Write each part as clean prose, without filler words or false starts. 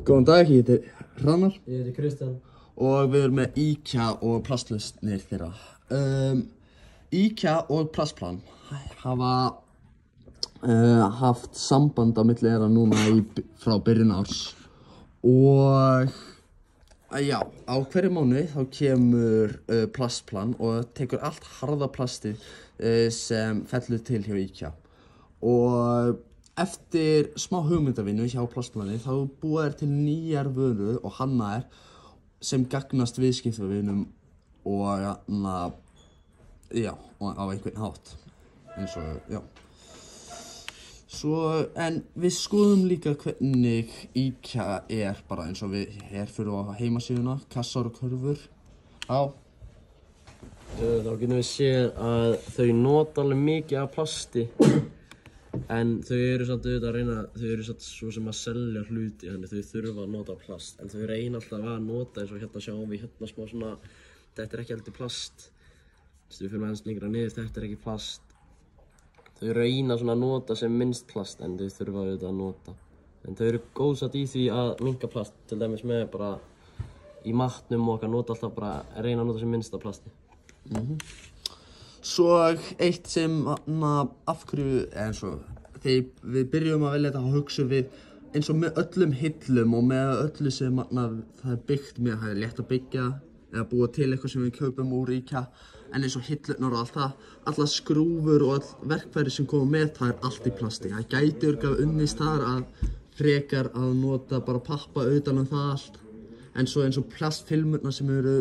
Góðan dag, ég heiti Hrannar. Ég heiti Kristján. Og við erum með IKEA og plastlausnir þeirra. IKEA og Plastplan hafa haft samband á milli þeirra núna frá byrjun árs. Og já, á hverju mánuði þá kemur Plastplan og tekur allt harða plastið sem fellur til hjá IKEA. Og eftir smá hugmyndavinnu hjá Plastplani þá búa til nýjar vörur og hannaðar sem gagnast viðskiptavinum og á einhvern hátt. Eins og, já. En við skoðum líka hvernig IKEA bara eins og við hér fyrir á heimasíðuna, kassar og körfur. Þá getum við séð að þau nota alveg mikið af plasti. En þau eru samt auðvitað að reyna, þau eru samt svo sem að selja hluti, þannig þau þurfa að nota plast. En þau reyna alltaf að nota eins og hérna sjáum við hérna smá svona, þetta ekki heldur plast. Við fyrir aðeins lengra niður, þetta ekki plast. Þau reyna svona að nota sem minnst plast en þau þurfa auðvitað að nota. En þau eru góðsatt í því að minnka plast, til dæmis með bara í matnum og okkar nota alltaf bara að reyna að nota sem minnst af plasti. Svo eitt sem af hverju eins og þegar við byrjum að velja þetta þá hugsum við eins og með öllum hillum og með öllu sem það byggt með, það létt að byggja eða búa til eitthvað sem við kaupum úr IKEA, en eins og hillurnar og allt það, allar skrúfur og all verkfæri sem koma með, það allt í plasti. Það gæti örugglega unnist þar að frekar að nota bara pappa utan það allt, en svo eins og plastfilmurnar sem eru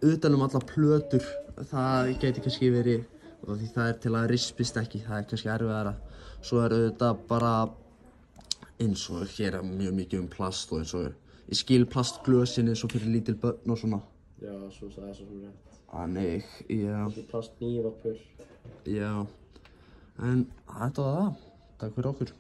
utan allar plötur, það gæti kannski verið, því það til að rispist ekki, það kannski erfiðara. Svo auðvitað bara eins og hér mjög mikið plast og eins og ég skil plastglösin eins og fyrir lítil börn og svona. Já, svo það svo sem rétt. Þannig, já. Þessi plastnífapur. Já, en þetta var það. Takk fyrir okkur.